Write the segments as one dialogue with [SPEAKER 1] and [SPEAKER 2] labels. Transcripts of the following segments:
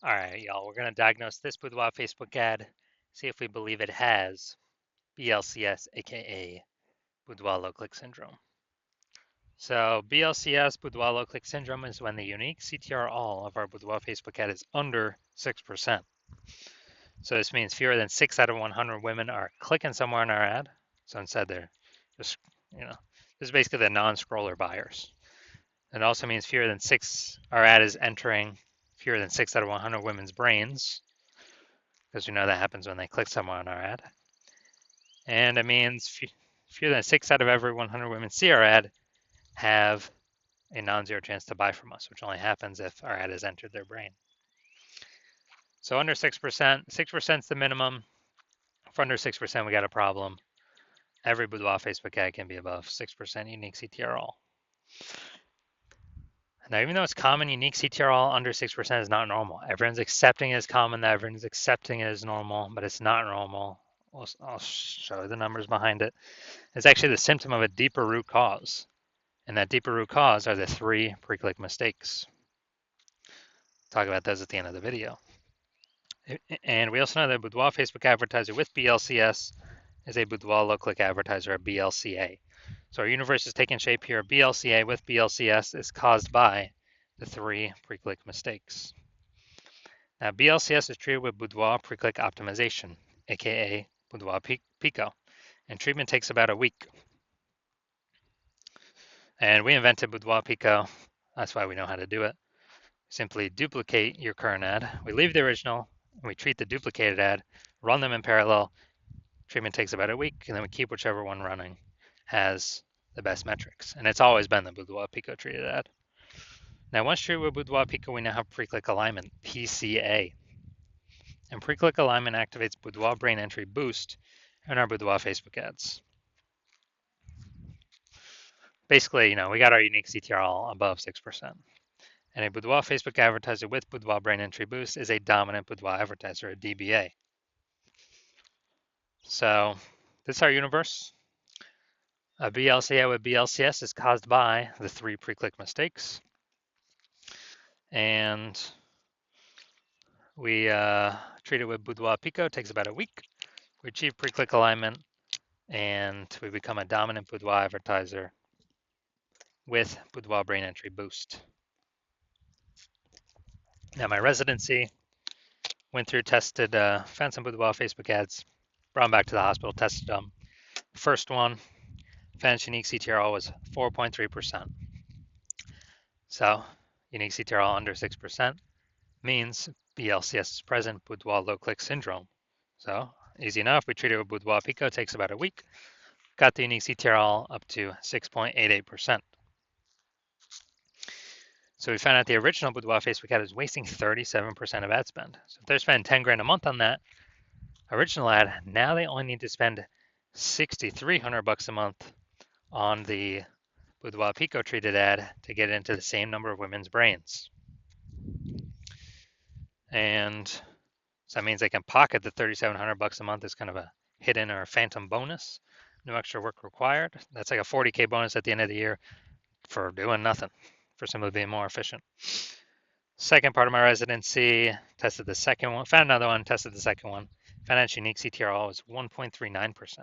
[SPEAKER 1] All right, y'all, we're going to diagnose this Boudoir Facebook ad, see if we believe it has BLCS, aka Boudoir low click syndrome. So, BLCS, Boudoir low click syndrome, is when the unique CTR all of our Boudoir Facebook ad is under 6%. So, this means fewer than 6 out of 100 women are clicking somewhere in our ad. So, instead, they're just, this is basically the non scroller buyers. It also means fewer than 6, our ad is entering fewer than 6 out of 100 women's brains, because we know that happens when they click somewhere on our ad. And it means fewer than 6 out of every 100 women see our ad have a non-zero chance to buy from us, which only happens if our ad has entered their brain. So under 6%, 6% is the minimum. For under 6%, we got a problem. Every Boudoir Facebook ad can be above 6% unique CTR all. Now, even though it's common, unique CTR all under 6% is not normal. Everyone's accepting it as common, that everyone's accepting it as normal, but it's not normal. I'll show you the numbers behind it. It's actually the symptom of a deeper root cause. And that deeper root cause are the 3 pre-click mistakes. Talk about those at the end of the video. And we also know that Boudoir Facebook advertiser with BLCS is a Boudoir low click advertiser, a BLCA. So our universe is taking shape here. BLCA with BLCS is caused by the 3 pre-click mistakes. Now, BLCS is treated with Boudoir pre-click optimization, aka Boudoir Pico, and treatment takes about a week. And we invented Boudoir Pico. That's why we know how to do it. Simply duplicate your current ad. We leave the original, and we treat the duplicated ad, run them in parallel. Treatment takes about a week, and then we keep whichever one running has the best metrics. And it's always been the Boudoir Pico treated ad. Now, once treated with Boudoir Pico, we now have pre-click alignment, PCA. And pre-click alignment activates Boudoir brain entry boost in our Boudoir Facebook ads. Basically, we got our unique CTR all above 6%. And a Boudoir Facebook advertiser with Boudoir brain entry boost is a dominant Boudoir advertiser, a DBA. So this is our universe. A BLCA with BLCS is caused by the 3 pre-click mistakes. And we treat it with Boudoir Pico, takes about a week. We achieve pre-click alignment, and we become a dominant Boudoir advertiser with Boudoir brain entry boost. Now my residency, went through, tested, found some Boudoir Facebook ads, brought them back to the hospital, tested them. First one, found unique CTR was 4.3%. So unique CTR under 6% means BLCS is present, Boudoir low click syndrome. So easy enough, we treated it with Boudoir Pico, takes about a week. Got the unique CTR up to 6.88%. So we found out the original Boudoir Facebook ad was wasting 37% of ad spend. So if they're spending 10 grand a month on that original ad, now they only need to spend $6,300 a month on the Boudoir Pico treated ad to get into the same number of women's brains. And so that means they can pocket the $3,700 a month as kind of a hidden or phantom bonus. No extra work required. That's like a 40K bonus at the end of the year for doing nothing, for simply being more efficient. Second part of my residency, tested the second one, found another one, tested the second one. Found out unique CTR was 1.39%.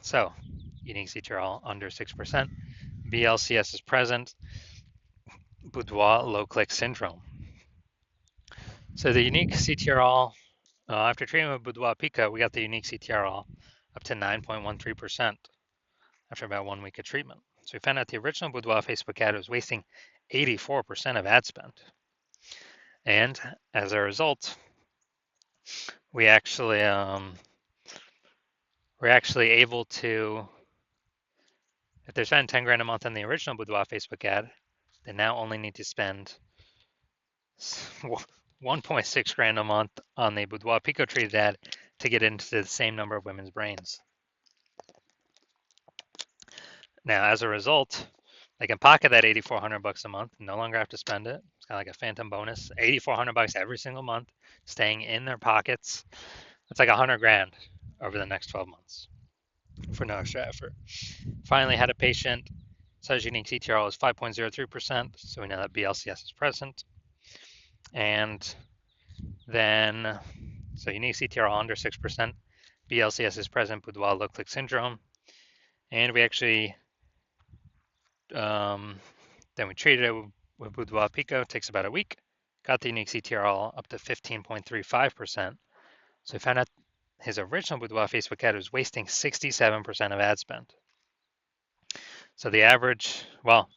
[SPEAKER 1] So unique CTR under 6%. BLCS is present. Boudoir low click syndrome. So the unique CTR after treatment with Boudoir Pico, we got the unique CTR up to 9.13% after about 1 week of treatment. So we found out the original Boudoir Facebook ad was wasting 84% of ad spend. And as a result, we're actually able to, if they're spending 10 grand a month on the original Boudoir Facebook ad, they now only need to spend 1.6 grand a month on the Boudoir Pico treated ad to get into the same number of women's brains. Now, as a result, they can pocket that $8,400 a month, no longer have to spend it. It's kind of like a phantom bonus, $8,400 every single month, staying in their pockets. It's like 100 grand over the next 12 months for no extra effort. Finally, had a patient, says unique CTR is 5.03%, so we know that BLCS is present. And then, so unique CTRL under 6%, BLCS is present, Boudoir low click syndrome. And we actually, then we treated it with Boudoir Pico, takes about a week, got the unique CTRL up to 15.35%. So we found out his original Boudoir Facebook ad was wasting 67% of ad spend. So the average, well,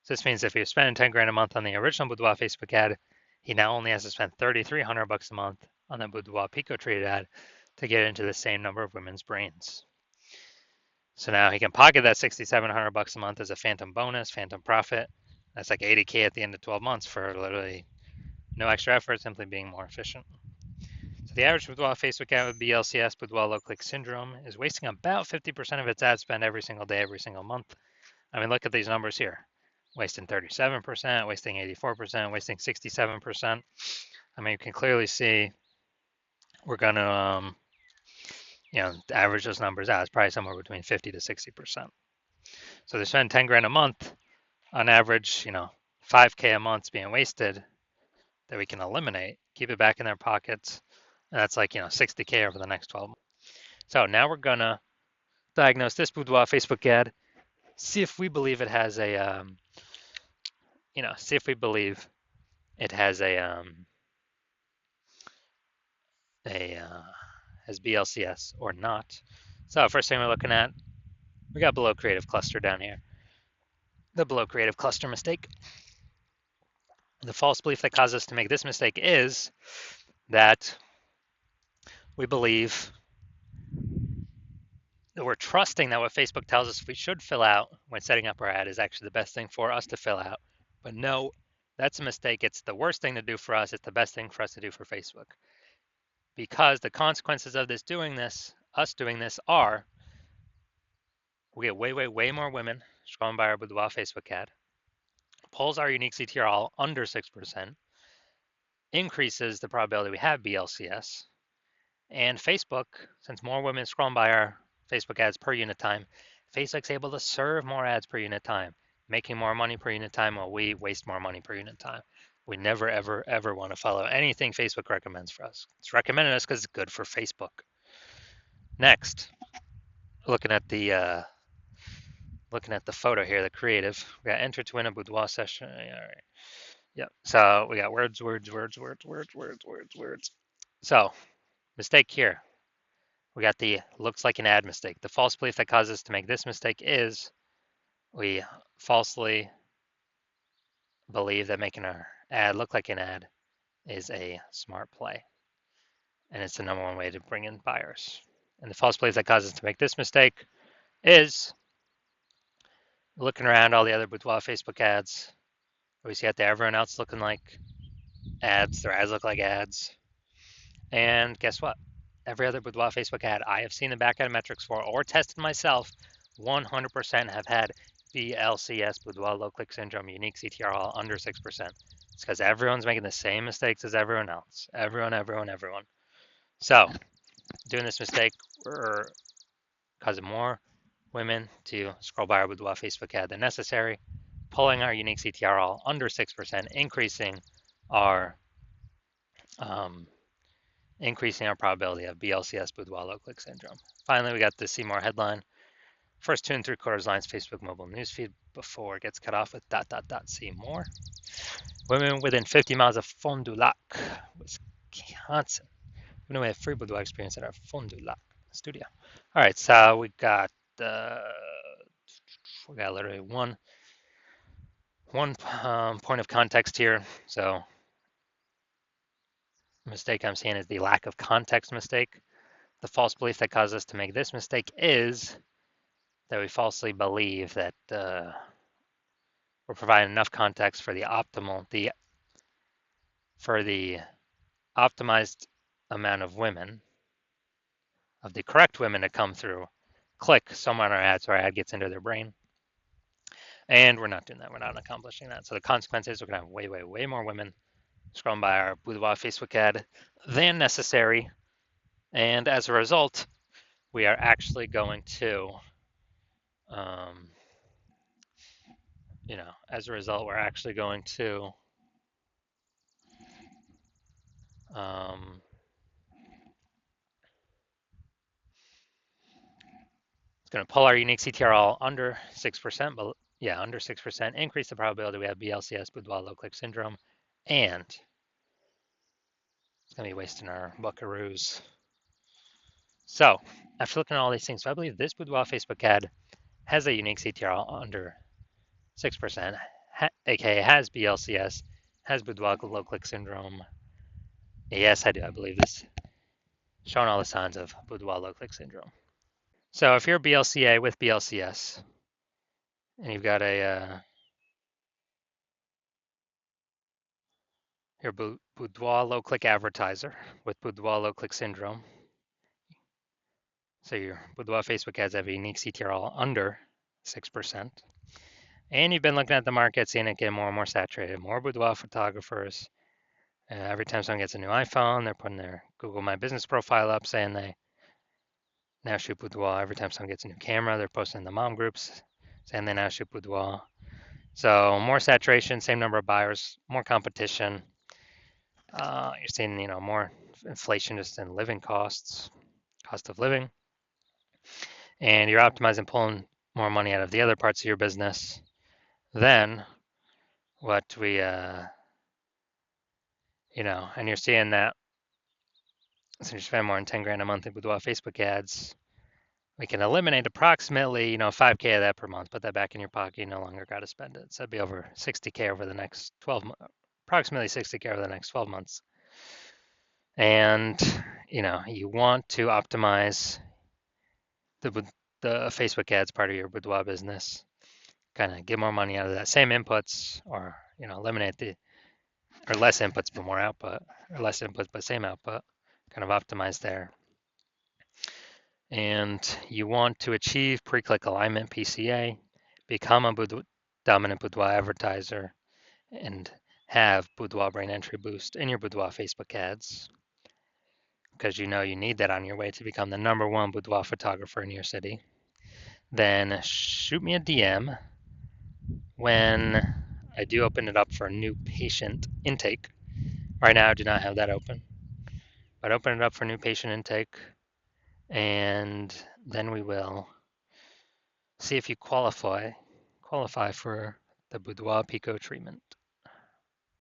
[SPEAKER 1] this means if he was spending 10 grand a month on the original Boudoir Facebook ad, he now only has to spend 3,300 bucks a month on the Boudoir Pico treated ad to get into the same number of women's brains. So now he can pocket that 6,700 bucks a month as a phantom bonus, phantom profit. That's like 80K at the end of 12 months for literally no extra effort, simply being more efficient. So the average Boudoir Facebook ad with BLCS, Boudoir low click syndrome, is wasting about 50% of its ad spend every single day, every single month. I mean, look at these numbers here. Wasting 37%, wasting 84%, wasting 67%. I mean, you can clearly see we're going to, average those numbers out. It's probably somewhere between 50 to 60%. So they spend 10 grand a month on average, 5K a month being wasted that we can eliminate, keep it back in their pockets. And that's like, 60K over the next 12 months. So now we're going to diagnose this Boudoir Facebook ad, see if we believe it has a, see if we believe it has has BLCS or not. So first thing we're looking at, we got below creative cluster down here. The below creative cluster mistake. The false belief that caused us to make this mistake is that we believe that we're trusting that what Facebook tells us we should fill out when setting up our ad is actually the best thing for us to fill out. But no, that's a mistake. It's the worst thing to do for us. It's the best thing for us to do for Facebook. Because the consequences of us doing this are we get way more women scrolling by our Boudoir Facebook ad, pulls our unique CTRL under 6%, increases the probability we have BLCS, and Facebook, since more women scrolling by our Facebook ads per unit time, Facebook's able to serve more ads per unit time, making more money per unit time while we waste more money per unit time. We never, ever want to follow anything Facebook recommends for us. It's recommended us because it's good for Facebook. Next, looking at the photo here, the creative. We got enter to win a boudoir session. All right. Yep. So we got words. So mistake here. We got the looks like an ad mistake. The false belief that causes us to make this mistake is we falsely believe that making our ad look like an ad is a smart play. And it's the number one way to bring in buyers. And the false belief that causes us to make this mistake is looking around all the other boudoir Facebook ads. We see out there everyone else looking like ads. Their ads look like ads. And guess what? Every other Boudoir Facebook ad I have seen the back end metrics for or tested myself 100% have had BLCS, Boudoir low click syndrome, unique CTRL under 6%. It's because everyone's making the same mistakes as everyone else. Everyone. So, doing this mistake, we're causing more women to scroll by our Boudoir Facebook ad than necessary, pulling our unique CTRL under 6%, increasing our probability of BLCS Boudoir low click syndrome. Finally, we got the see more headline. First 2 3/4 lines Facebook mobile newsfeed before it gets cut off with ... See more. Women within 50 miles of Fond du Lac, Wisconsin. We know we have free boudoir experience at our Fond du Lac studio. All right, so we got literally one point of context here. So mistake I'm seeing is the lack of context mistake. The false belief that caused us to make this mistake is that we falsely believe that we're providing enough context for the optimized amount of women, of the correct women to come through, click somewhere on our ad so our ad gets into their brain. And we're not doing that. We're not accomplishing that. So the consequence is we're going to have way more women scrolling by our Boudoir Facebook ad than necessary. And as a result, we are actually going to, Um, it's going to pull our unique CTRL under 6%, but yeah, under 6%, increase the probability we have BLCS, boudoir low click syndrome, and it's going to be wasting our buckaroos. So after looking at all these things, so I believe this boudoir Facebook ad has a unique CTRL under 6%, aka has BLCS, has boudoir low click syndrome. Yes, I do. I believe this, showing all the signs of boudoir low click syndrome. So if you're BLCA with BLCS and you've got your boudoir low click advertiser with boudoir low click syndrome, so your boudoir Facebook ads have a unique CTRL under 6%, and you've been looking at the market, seeing it get more and more saturated, more boudoir photographers. Every time someone gets a new iPhone, they're putting their Google My Business profile up saying they now shoot boudoir. Every time someone gets a new camera, they're posting in the mom groups saying they now shoot boudoir. So more saturation, same number of buyers, more competition. You're seeing, more inflation just in living costs, cost of living, and you're optimizing, pulling more money out of the other parts of your business than what we, and you're seeing that since you spend more than 10 grand a month with Facebook ads, we can eliminate approximately, 5K of that per month, put that back in your pocket, you no longer got to spend it. So that'd be over 60K over the next 12 months, approximately 60K over the next 12 months. And, you want to optimize the Facebook ads part of your boudoir business, kind of get more money out of that same inputs, or, eliminate or less inputs but more output, or less inputs but same output, kind of optimize there. And you want to achieve pre-click alignment, PCA, become a dominant boudoir advertiser, and have boudoir brain entry boost in your boudoir Facebook ads, because you need that on your way to become the #1 boudoir photographer in your city. Then shoot me a DM when I do open it up for a new patient intake. Right now I do not have that open, but open it up for new patient intake, and then we will see if you qualify for the boudoir pico treatment.